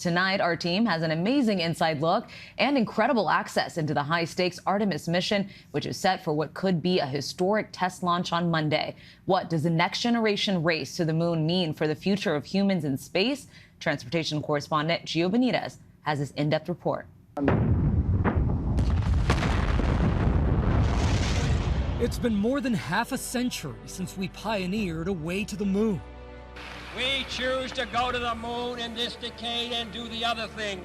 Tonight, our team has an amazing inside look and incredible access into the high-stakes Artemis mission, which is set for what could be a historic test launch on Monday. What does the next-generation race to the moon mean for the future of humans in space? Transportation correspondent Gio Benitez has this in-depth report. It's been more than half a century since we pioneered a way to the moon. We choose to go to the moon in this decade and do the other things,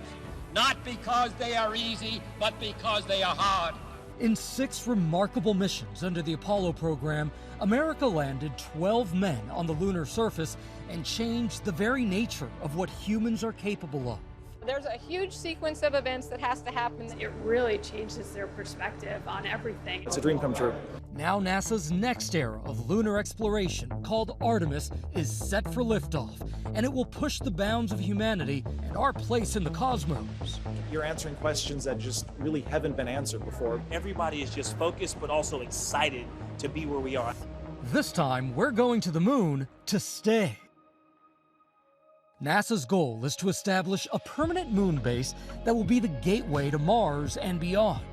not because they are easy, but because they are hard. In 6 remarkable missions under the Apollo program, America landed 12 men on the lunar surface and changed the very nature of what humans are capable of. There's a huge sequence of events that has to happen. It really changes their perspective on everything. It's a dream come true. Now NASA's next era of lunar exploration, called Artemis, is set for liftoff, and it will push the bounds of humanity and our place in the cosmos. You're answering questions that just really haven't been answered before. Everybody is just focused but also excited to be where we are. This time, we're going to the moon to stay. NASA's goal is to establish a permanent moon base that will be the gateway to Mars and beyond.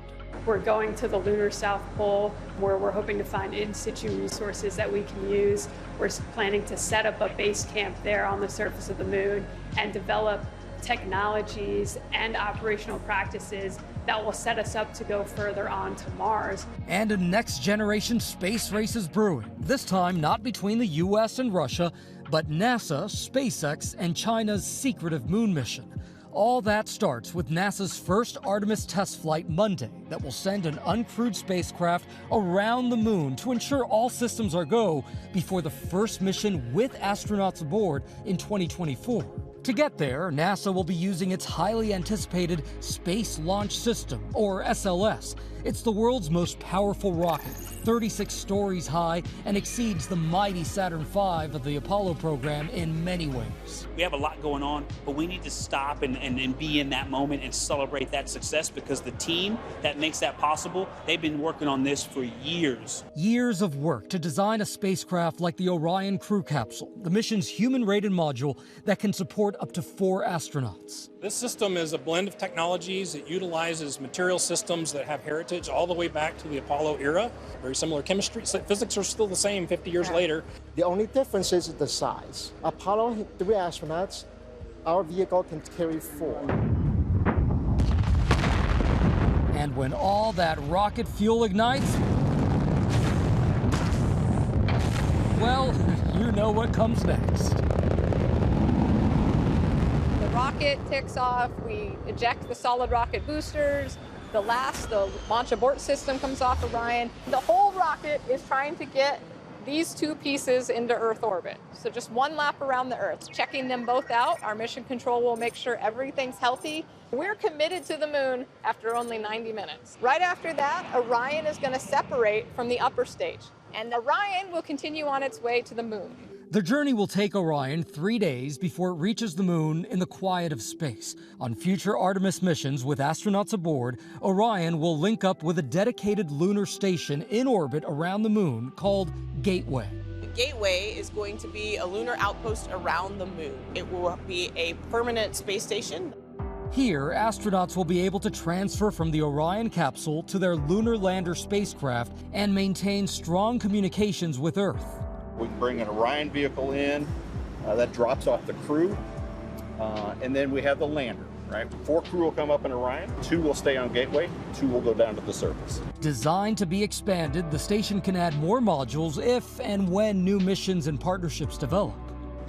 We're going to the lunar South Pole, where we're hoping to find in-situ resources that we can use. We're planning to set up a base camp there on the surface of the moon and develop technologies and operational practices that will set us up to go further on to Mars. And a next-generation space race is brewing, this time not between the U.S. and Russia, but NASA, SpaceX, and China's secretive moon mission. All that starts with NASA's first Artemis test flight Monday that will send an uncrewed spacecraft around the moon to ensure all systems are go before the first mission with astronauts aboard in 2024. To get there, NASA will be using its highly anticipated Space Launch System, or SLS. It's the world's most powerful rocket, 36 stories high, and exceeds the mighty Saturn V of the Apollo program in many ways. We have a lot going on, but we need to stop and be in that moment and celebrate that success, because the team that makes that possible, they've been working on this for years. Years of work to design a spacecraft like the Orion crew capsule, the mission's human-rated module that can support up to 4 astronauts. This system is a blend of technologies. It utilizes material systems that have heritage all the way back to the Apollo era. Very similar chemistry. Physics are still the same 50 years later. The only difference is the size. Apollo 3 astronauts, our vehicle can carry 4. And when all that rocket fuel ignites, well, you know what comes next. The rocket takes off, we eject the solid rocket boosters, the launch abort system comes off Orion. The whole rocket is trying to get these 2 pieces into Earth orbit. So just one lap around the Earth, checking them both out. Our mission control will make sure everything's healthy. We're committed to the moon after only 90 minutes. Right after that, Orion is going to separate from the upper stage, and Orion will continue on its way to the moon. The journey will take Orion 3 days before it reaches the moon in the quiet of space. On future Artemis missions with astronauts aboard, Orion will link up with a dedicated lunar station in orbit around the moon called Gateway. Gateway is going to be a lunar outpost around the moon. It will be a permanent space station. Here, astronauts will be able to transfer from the Orion capsule to their lunar lander spacecraft and maintain strong communications with Earth. We can bring an Orion vehicle in that drops off the crew, and then we have the lander, right? 4 crew will come up in Orion, 2 will stay on Gateway, 2 will go down to the surface. Designed to be expanded, the station can add more modules if and when new missions and partnerships develop.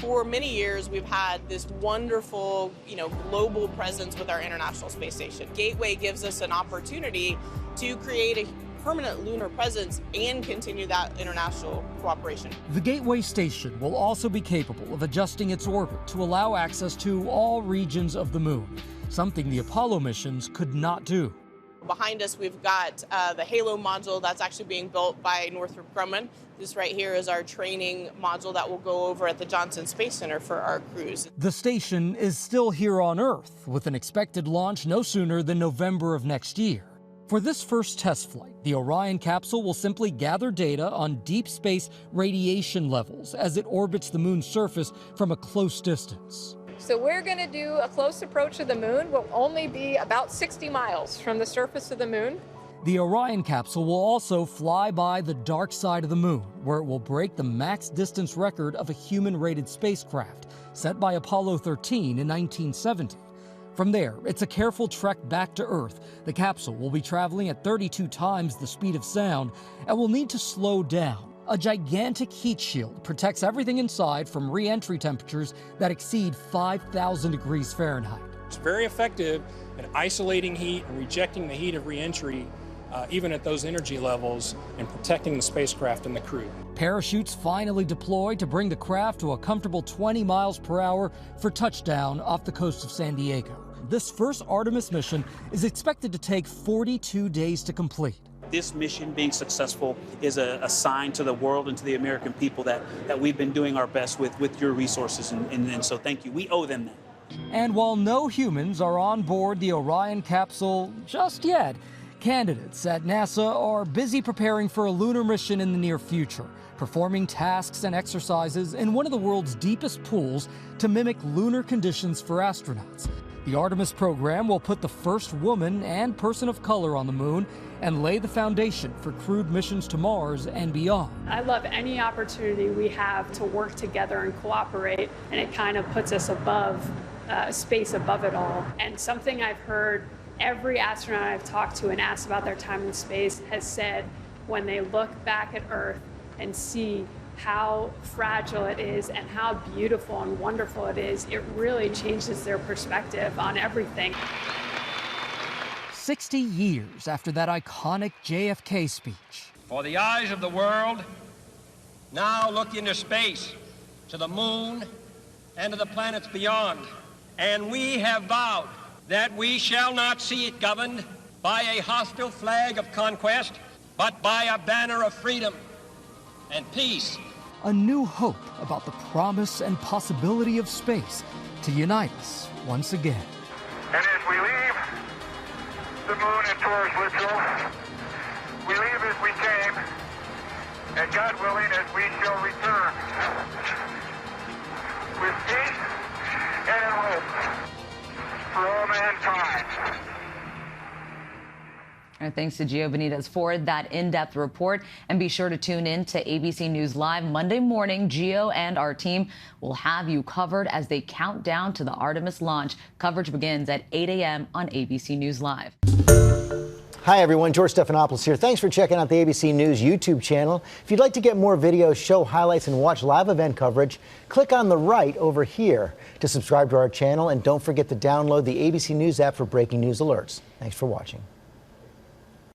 For many years, we've had this wonderful, global presence with our International Space Station. Gateway gives us an opportunity to create a permanent lunar presence and continue that international cooperation. The Gateway Station will also be capable of adjusting its orbit to allow access to all regions of the moon, something the Apollo missions could not do. Behind us, we've got the Halo module that's actually being built by Northrop Grumman. This right here is our training module that will go over at the Johnson Space Center for our crews. The station is still here on Earth, with an expected launch no sooner than November of next year. For this first test flight, the Orion capsule will simply gather data on deep space radiation levels as it orbits the moon's surface from a close distance. So we're going to do a close approach of the moon. We'll only be about 60 miles from the surface of the moon. The Orion capsule will also fly by the dark side of the moon, where it will break the max distance record of a human-rated spacecraft set by Apollo 13 in 1970. From there, it's a careful trek back to Earth. The capsule will be traveling at 32 times the speed of sound and will need to slow down. A gigantic heat shield protects everything inside from re-entry temperatures that exceed 5,000 degrees Fahrenheit. It's very effective at isolating heat and rejecting the heat of re-entry, even at those energy levels, and protecting the spacecraft and the crew. Parachutes finally deployed to bring the craft to a comfortable 20 miles per hour for touchdown off the coast of San Diego. This first Artemis mission is expected to take 42 days to complete. This mission being successful is a sign to the world and to the American people that we've been doing our best with your resources, and so thank you. We owe them that. And while no humans are on board the Orion capsule just yet, candidates at NASA are busy preparing for a lunar mission in the near future, performing tasks and exercises in one of the world's deepest pools to mimic lunar conditions for astronauts. The Artemis program will put the first woman and person of color on the moon and lay the foundation for crewed missions to Mars and beyond. I love any opportunity we have to work together and cooperate, and it kind of puts us above, space above it all. And something I've heard every astronaut I've talked to and asked about their time in space has said when they look back at Earth and see how fragile it is and how beautiful and wonderful it is, it really changes their perspective on everything. 60 years after that iconic JFK speech. For the eyes of the world now look into space, to the moon and to the planets beyond. And we have vowed that we shall not see it governed by a hostile flag of conquest, but by a banner of freedom and peace. A new hope about the promise and possibility of space to unite us once again. And as we leave the moon and Taurus Littrow, we leave as we came, and God willing, as we shall return, with peace and hope for all mankind. Our thanks to Gio Benitez for that in-depth report. And be sure to tune in to ABC News Live Monday morning. Gio and our team will have you covered as they count down to the Artemis launch. Coverage begins at 8 a.m. on ABC News Live. Hi, everyone. George Stephanopoulos here. Thanks for checking out the ABC News YouTube channel. If you'd like to get more videos, show highlights, and watch live event coverage, click on the right over here to subscribe to our channel. And don't forget to download the ABC News app for breaking news alerts. Thanks for watching.